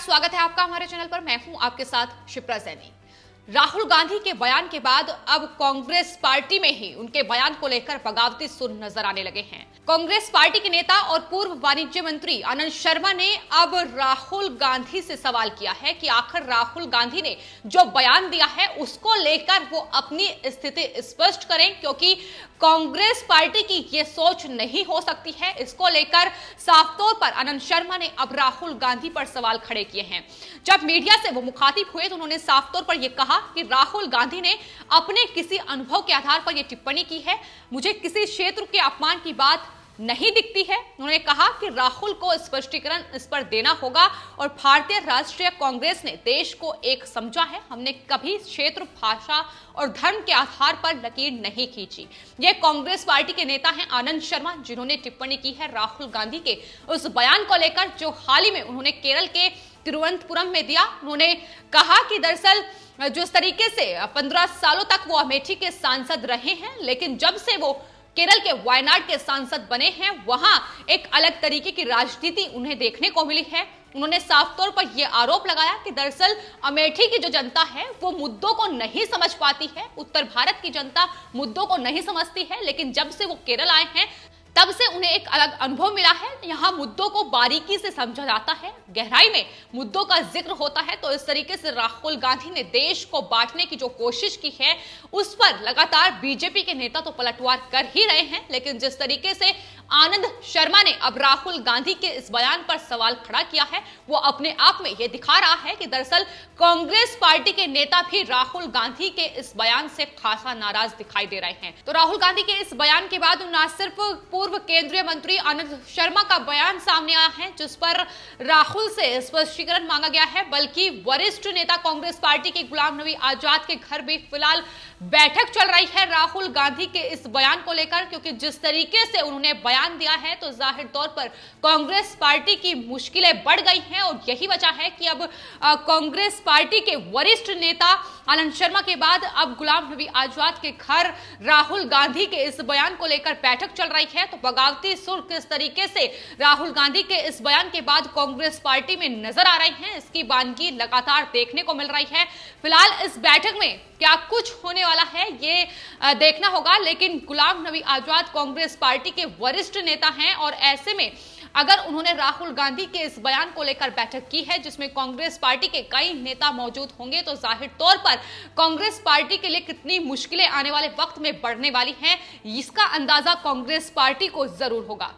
स्वागत है आपका हमारे चैनल पर। मैं हूं आपके साथ शिप्रा सैनी। राहुल गांधी के बयान के बाद अब कांग्रेस पार्टी में ही उनके बयान को लेकर बगावती सुर नजर आने लगे हैं। कांग्रेस पार्टी के नेता और पूर्व वाणिज्य मंत्री आनंद शर्मा ने अब राहुल गांधी से सवाल किया है कि आखिर राहुल गांधी ने जो बयान दिया है उसको लेकर वो अपनी स्थिति स्पष्ट करें, क्योंकि कांग्रेस पार्टी की ये सोच नहीं हो सकती है। इसको लेकर साफ तौर पर आनंद शर्मा ने अब राहुल गांधी पर सवाल खड़े किए हैं। जब मीडिया से वो मुखातिब हुए तो उन्होंने साफ तौर पर यह कहा कि राहुल गांधी ने अपने किसी अनुभव के आधार पर यह टिप्पणी की है, मुझे किसी क्षेत्र के अपमान की बात नहीं दिखती है। उन्होंने कहा कि राहुल को स्पष्टीकरण इस पर देना होगा और भारतीय राष्ट्रीय कांग्रेस ने देश को एक समझा है, हमने कभी क्षेत्र, भाषा और धर्म के आधार पर लकीर नहीं खींची। ये कांग्रेस पार्टी के नेता हैं आनंद शर्मा, जिन्होंने टिप्पणी की है राहुल गांधी के उस बयान को लेकर जो हाल ही में उन्होंने केरल के तिरुवनंतपुरम में दिया। उन्होंने कहा कि दरअसल जिस तरीके से 15 सालों तक वो अमेठी के सांसद रहे हैं, लेकिन जब से वो केरल के वायनाड के सांसद बने हैं वहां एक अलग तरीके की राजनीति उन्हें देखने को मिली है। उन्होंने साफ तौर पर यह आरोप लगाया कि दरअसल अमेठी की जो जनता है वो मुद्दों को नहीं समझ पाती है, उत्तर भारत की जनता मुद्दों को नहीं समझती है, लेकिन जब से वो केरल आए हैं तब से उन्हें एक अलग अनुभव मिला है। यहाँ मुद्दों को बारीकी से समझा जाता है, गहराई में मुद्दों का जिक्र होता है। तो इस तरीके से राहुल गांधी ने देश को बांटने की जो कोशिश की है उस पर लगातार बीजेपी के नेता तो पलटवार कर ही रहे हैं, लेकिन जिस तरीके से आनंद शर्मा ने अब राहुल गांधी के इस बयान पर सवाल खड़ा किया है वो अपने आप में यह दिखा रहा है कि दरअसल कांग्रेस पार्टी के नेता भी राहुल गांधी के इस बयान से खासा नाराज दिखाई दे रहे हैं। तो राहुल गांधी के इस बयान के बाद न सिर्फ पूर्व केंद्रीय मंत्री आनंद शर्मा का बयान सामने आया है जिस पर राहुल से स्पष्टीकरण मांगा गया है, बल्कि वरिष्ठ नेता कांग्रेस पार्टी के गुलाम नबी आजाद के घर भी फिलहाल बैठक चल रही है राहुल गांधी के इस बयान को लेकर, क्योंकि जिस तरीके से उन्होंने बयान दिया है तो जाहिर तौर पर कांग्रेस पार्टी की मुश्किलें बढ़ गई हैं और यही वजह है कि अब कांग्रेस पार्टी के वरिष्ठ नेता आनंद शर्मा के बाद अब गुलाम नबी आजाद के घर राहुल गांधी के इस बयान को लेकर बैठक चल रही है। तो बगावती सुर किस तरीके से राहुल गांधी के इस बयान के बाद कांग्रेस पार्टी में नजर आ रही है, इसकी बानगी लगातार देखने को मिल रही है। फिलहाल इस बैठक में क्या कुछ होने वाला है ये देखना होगा, लेकिन गुलाम नबी आजाद कांग्रेस पार्टी के वरिष्ठ नेता हैं और ऐसे में अगर उन्होंने राहुल गांधी के इस बयान को लेकर बैठक की है जिसमें कांग्रेस पार्टी के कई नेता मौजूद होंगे तो जाहिर तौर पर कांग्रेस पार्टी के लिए कितनी मुश्किलें आने वाले वक्त में बढ़ने वाली हैं इसका अंदाजा कांग्रेस पार्टी को जरूर होगा।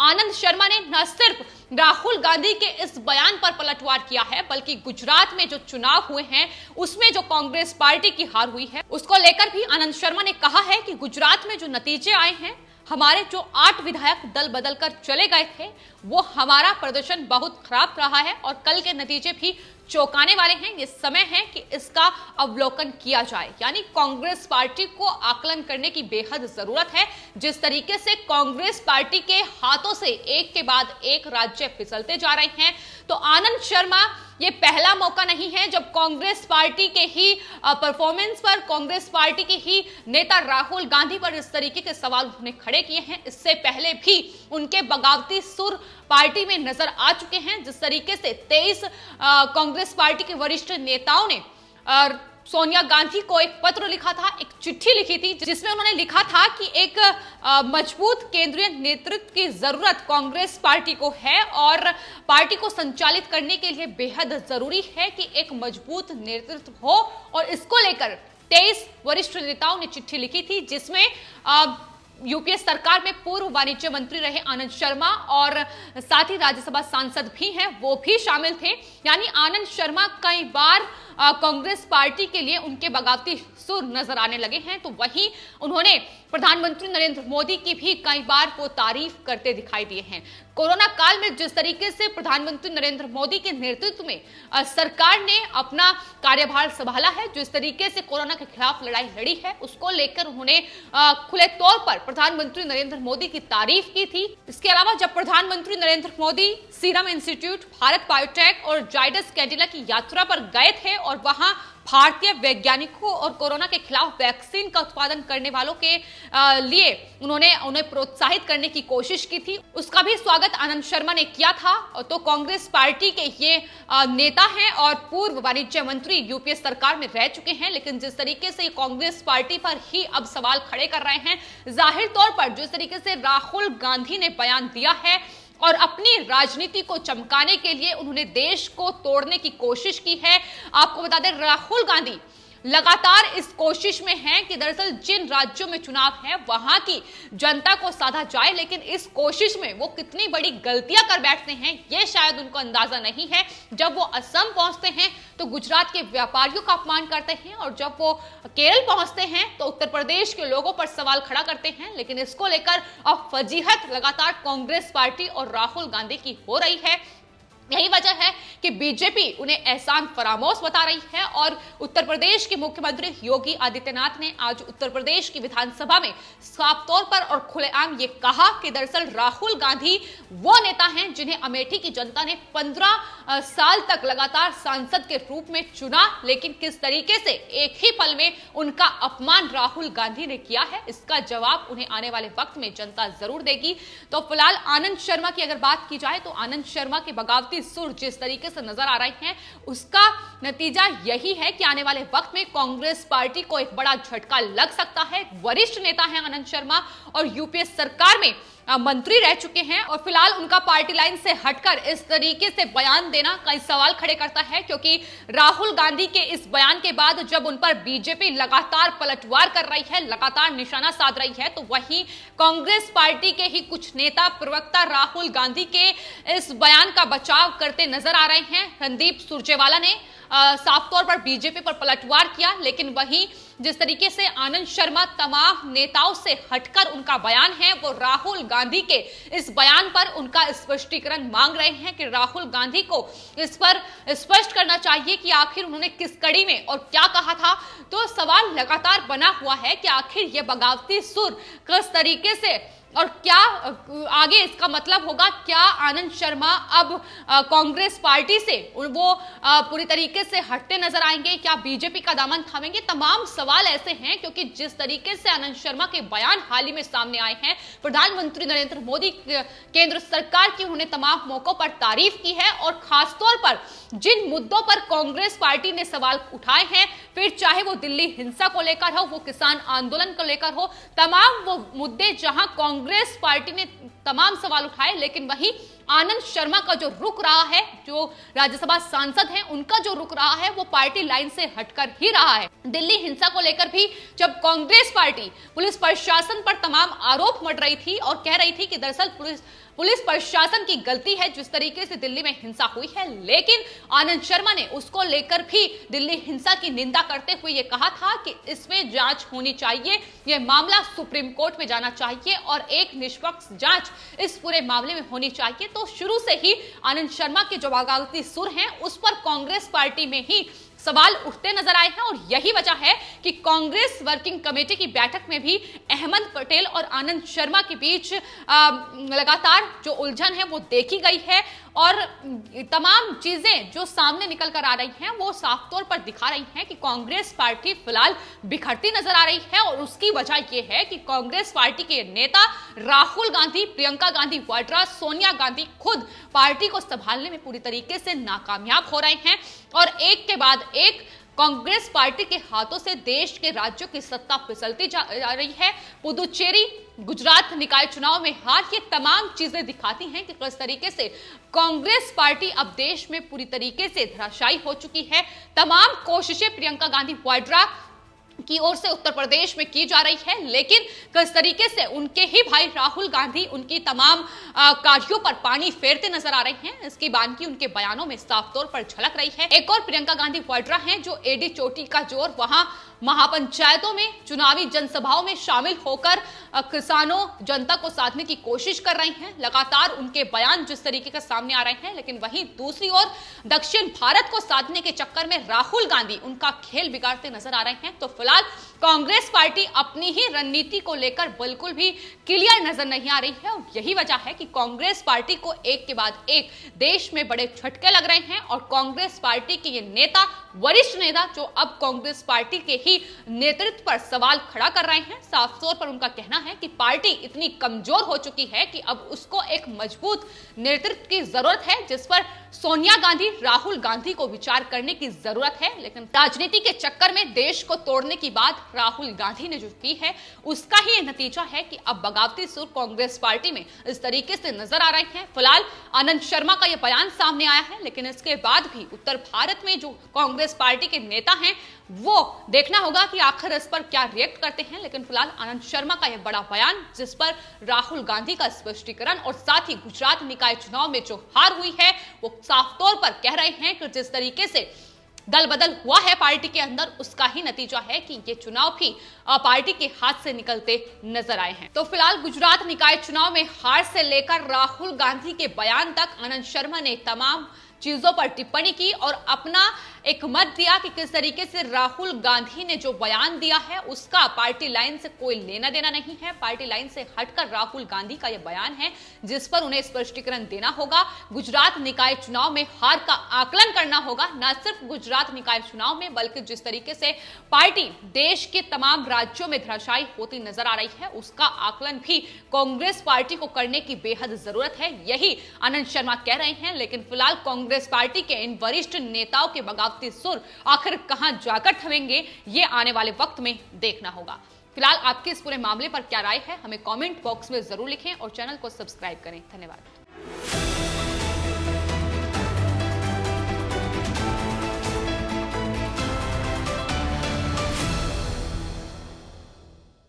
आनंद शर्मा ने न सिर्फ राहुल गांधी के इस बयान पर पलटवार किया है, बल्कि गुजरात में जो चुनाव हुए हैं उसमें जो कांग्रेस पार्टी की हार हुई है उसको लेकर भी आनंद शर्मा ने कहा है कि गुजरात में जो नतीजे आए हैं, हमारे जो 8 विधायक दल बदल कर चले गए थे वो हमारा प्रदर्शन बहुत खराब रहा है और कल के नतीजे भी चौंकाने वाले हैं। ये समय है कि इसका अवलोकन किया जाए, यानी कांग्रेस पार्टी को आकलन करने की बेहद जरूरत है। जिस तरीके से कांग्रेस पार्टी के हाथों से एक के बाद एक राज्य फिसलते जा रहे हैं, तो आनंद शर्मा ये पहला मौका नहीं है जब कांग्रेस पार्टी के ही परफॉर्मेंस पर, कांग्रेस पार्टी के ही नेता राहुल गांधी पर इस तरीके के सवाल उन्होंने खड़े किए हैं। इससे पहले भी उनके बगावती सुर पार्टी में नजर आ चुके हैं। जिस तरीके से 23 कांग्रेस पार्टी के वरिष्ठ नेताओं ने सोनिया गांधी को एक पत्र लिखा था, एक चिट्ठी लिखी थी जिसमें उन्होंने लिखा था कि एक मजबूत केंद्रीय नेतृत्व की जरूरत कांग्रेस पार्टी को है और पार्टी को संचालित करने के लिए बेहद जरूरी है कि एक मजबूत नेतृत्व हो। और इसको लेकर 23 वरिष्ठ नेताओं ने चिट्ठी लिखी थी जिसमें यूपीए सरकार में पूर्व वाणिज्य मंत्री रहे आनंद शर्मा और साथ ही राज्यसभा सांसद भी हैं, वो भी शामिल थे। यानी आनंद शर्मा कई बार कांग्रेस पार्टी के लिए उनके बगावती सुर नजर आने लगे हैं। तो वहीं उन्होंने प्रधानमंत्री नरेंद्र मोदी की भी कई बार वो तारीफ करते दिखाई दिए हैं। कोरोना काल में जिस तरीके से प्रधानमंत्री नरेंद्र मोदी के नेतृत्व में सरकार ने अपना कार्यभार संभाला है, जिस तरीके से कोरोना के खिलाफ लड़ाई लड़ी है, उसको लेकर उन्होंने खुले तौर पर प्रधानमंत्री नरेंद्र मोदी की तारीफ की थी। इसके अलावा जब प्रधानमंत्री Narendra Modi serum institute, Bharat biotech और जाइडस कैडिला की यात्रा पर गए थे और वहां भारतीय वैज्ञानिकों और कोरोना के खिलाफ वैक्सीन का उत्पादन करने वालों के लिए उन्होंने उन्हें प्रोत्साहित करने की कोशिश की थी। उसका भी स्वागत आनंद शर्मा ने किया था। तो कांग्रेस पार्टी के ये नेता हैं और पूर्व वाणिज्य मंत्री यूपीए सरकार में रह चुके हैं, लेकिन जिस तरीके से कांग्रेस पार्टी पर ही अब सवाल खड़े कर रहे हैं, जाहिर तौर पर जिस तरीके से राहुल गांधी ने बयान दिया है और अपनी राजनीति को चमकाने के लिए उन्होंने देश को तोड़ने की कोशिश की है। आपको बता दें, राहुल गांधी लगातार इस कोशिश में हैं कि दरअसल जिन राज्यों में चुनाव है वहां की जनता को साधा जाए, लेकिन इस कोशिश में वो कितनी बड़ी गलतियां कर बैठते हैं ये शायद उनको अंदाजा नहीं है। जब वो असम पहुंचते हैं तो गुजरात के व्यापारियों का अपमान करते हैं, और जब वो केरल पहुंचते हैं तो उत्तर प्रदेश के लोगों पर सवाल खड़ा करते हैं। लेकिन इसको लेकर अब फजीहत लगातार कांग्रेस पार्टी और राहुल गांधी की हो रही है। यही वजह है कि बीजेपी उन्हें एहसान फरामोश बता रही है, और उत्तर प्रदेश के मुख्यमंत्री योगी आदित्यनाथ ने आज उत्तर प्रदेश की विधानसभा में साफ तौर पर और खुलेआम ये कहा कि दरअसल राहुल गांधी वो नेता हैं जिन्हें अमेठी की जनता ने 15 साल तक लगातार सांसद के रूप में चुना, लेकिन किस तरीके से एक ही पल में उनका अपमान राहुल गांधी ने किया है, इसका जवाब उन्हें आने वाले वक्त में जनता जरूर देगी। तो फिलहाल आनंद शर्मा की अगर बात की जाए तो आनंद शर्मा के बगावती सुर जिस तरीके से नजर आ रहे हैं, उसका नतीजा यही है कि आने वाले वक्त में कांग्रेस पार्टी को एक बड़ा झटका लग सकता है। वरिष्ठ नेता हैं आनंद शर्मा और यूपीए सरकार में मंत्री रह चुके हैं, और फिलहाल उनका पार्टी लाइन से हटकर इस तरीके से बयान देना कई सवाल खड़े करता है, क्योंकि राहुल गांधी के इस बयान के बाद जब उन पर बीजेपी लगातार पलटवार कर रही है, लगातार निशाना साध रही है, तो वहीं कांग्रेस पार्टी के ही कुछ नेता प्रवक्ता राहुल गांधी के इस बयान का बचाव करते नजर आ रहे हैं। रणदीप सुरजेवाला ने साफ तौर पर बीजेपी पर पलटवार किया, लेकिन वहीं जिस तरीके से आनंद शर्मा तमाम नेताओं से हटकर उनका बयान है, वो राहुल गांधी के इस बयान पर उनका स्पष्टीकरण मांग रहे हैं कि राहुल गांधी को इस पर स्पष्ट करना चाहिए कि आखिर उन्होंने किस कड़ी में और क्या कहा था। तो सवाल लगातार बना हुआ है कि आखिर ये बगावती सुर किस तरीके से और क्या आगे इसका मतलब होगा। क्या आनंद शर्मा अब कांग्रेस पार्टी से वो पूरी तरीके से हटते नजर आएंगे, क्या बीजेपी का दामन थामेंगे? तमाम सवाल ऐसे हैं, क्योंकि जिस तरीके से आनंद शर्मा के बयान हाल ही में सामने आए हैं, प्रधानमंत्री नरेंद्र मोदी केंद्र सरकार की उन्होंने तमाम मौकों पर तारीफ की है, और खासतौर पर जिन मुद्दों पर कांग्रेस पार्टी ने सवाल उठाए हैं, फिर चाहे वो दिल्ली हिंसा को लेकर हो, वो किसान आंदोलन को लेकर हो, तमाम वो मुद्दे जहां कांग्रेस पार्टी ने तमाम सवाल उठाए, लेकिन वही आनंद शर्मा का जो रुख रहा है, जो राज्यसभा सांसद हैं, उनका जो रुख रहा है वो पार्टी लाइन से हटकर ही रहा है। दिल्ली हिंसा को लेकर भी जब कांग्रेस पार्टी पुलिस प्रशासन पर तमाम आरोप मढ़ रही थी और कह रही थी कि दरअसल पुलिस प्रशासन की गलती है जिस तरीके से दिल्ली में हिंसा हुई है, लेकिन आनंद शर्मा ने उसको लेकर भी दिल्ली हिंसा की निंदा करते हुए ये कहा था कि इसमें जांच होनी चाहिए, यह मामला सुप्रीम कोर्ट में जाना चाहिए और एक निष्पक्ष जांच इस पूरे मामले में होनी चाहिए। तो शुरू से ही आनंद शर्मा के जो बगावती सुर हैं उस पर कांग्रेस पार्टी में ही सवाल उठते नजर आए हैं, और यही वजह है कि कांग्रेस वर्किंग कमेटी की बैठक में भी अहमद पटेल और आनंद शर्मा के बीच लगातार जो उलझन है वो देखी गई है, और तमाम चीजें जो सामने निकल कर आ रही हैं वो साफ तौर पर दिखा रही हैं कि कांग्रेस पार्टी फिलहाल बिखरती नजर आ रही है। और उसकी वजह यह है कि कांग्रेस पार्टी के नेता राहुल गांधी, प्रियंका गांधी वाड्रा, सोनिया गांधी खुद पार्टी को संभालने में पूरी तरीके से नाकामयाब हो रहे हैं, और एक के बाद एक कांग्रेस पार्टी के हाथों से देश के राज्यों की सत्ता फिसलती जा रही है। पुदुचेरी, गुजरात निकाय चुनाव में हार, ये तमाम चीजें दिखाती हैं कि किस तरीके से कांग्रेस पार्टी अब देश में पूरी तरीके से धराशायी हो चुकी है। तमाम कोशिशें प्रियंका गांधी वाड्रा की ओर से उत्तर प्रदेश में की जा रही है, लेकिन किस तरीके से उनके ही भाई राहुल गांधी उनकी तमाम कार्यों पर पानी फेरते नजर आ रहे हैं, इसकी बानगी उनके बयानों में साफ तौर पर झलक रही है। एक और प्रियंका गांधी वाड्रा हैं जो एडी चोटी का जोर वहां महापंचायतों में चुनावी जनसभाओं में शामिल होकर किसानों जनता को साधने की कोशिश कर रही हैं। लगातार उनके बयान जिस तरीके का सामने आ रहे हैं, लेकिन वहीं दूसरी ओर दक्षिण भारत को साधने के चक्कर में राहुल गांधी उनका खेल बिगाड़ते नजर आ रहे हैं। तो फिलहाल कांग्रेस पार्टी अपनी ही रणनीति को लेकर बिल्कुल भी क्लियर नजर नहीं आ रही है और यही वजह है कि कांग्रेस पार्टी को एक के बाद एक देश में बड़े झटके लग रहे हैं और कांग्रेस पार्टी के ये नेता, वरिष्ठ नेता जो अब कांग्रेस पार्टी के ही नेतृत्व पर सवाल खड़ा कर रहे हैं, साफ तौर पर उनका कहना है कि पार्टी इतनी कमजोर हो चुकी है कि अब उसको एक मजबूत नेतृत्व की जरूरत है, जिस पर सोनिया गांधी, राहुल गांधी को विचार करने की जरूरत है। लेकिन राजनीति के चक्कर में देश को तोड़ने की बात राहुल गांधी ने जो की है, उसका ही नतीजा है कि अब बगावती सुर कांग्रेस पार्टी में इस तरीके से नजर आ रहे हैं। फिलहाल आनंद शर्मा का यह बयान सामने आया है, लेकिन इसके बाद भी उत्तर भारत में जो कांग्रेस पार्टी के नेता हैं, वो देखना होगा कि आखिर इस पर क्या रिएक्ट करते हैं। लेकिन फिलहाल आनंद शर्मा का यह बड़ा बयान, जिस पर राहुल गांधी का स्पष्टीकरण और साथ ही गुजरात निकाय चुनाव में जो हार हुई है, वो साफ तौर पर कह रहे हैं कि जिस तरीके से दल बदल हुआ है पार्टी के अंदर, उसका ही नतीजा है कि ये चुनाव भी पार्टी के हाथ से निकलते नजर आए हैं। तो फिलहाल गुजरात निकाय चुनाव में हार से लेकर राहुल गांधी के बयान तक आनंद शर्मा ने तमाम चीजों पर टिप्पणी की और अपना एक मत दिया कि किस तरीके से राहुल गांधी ने जो बयान दिया है उसका पार्टी लाइन से कोई लेना देना नहीं है। पार्टी लाइन से हटकर राहुल गांधी का यह बयान है, जिस पर उन्हें स्पष्टीकरण देना होगा। गुजरात निकाय चुनाव में हार का आकलन करना होगा, न सिर्फ गुजरात निकाय चुनाव में, बल्कि जिस तरीके से पार्टी देश के तमाम राज्यों में धराशायी होती नजर आ रही है, उसका आकलन भी कांग्रेस पार्टी को करने की बेहद जरूरत है। यही आनंद शर्मा कह रहे हैं। लेकिन फिलहाल कांग्रेस पार्टी के इन वरिष्ठ नेताओं के बगावती सुर आखिर कहां जाकर थमेंगे, ये आने वाले वक्त में देखना होगा। फिलहाल आपके इस पूरे मामले पर क्या राय है, हमें कमेंट बॉक्स में जरूर लिखें और चैनल को सब्सक्राइब करें। धन्यवाद।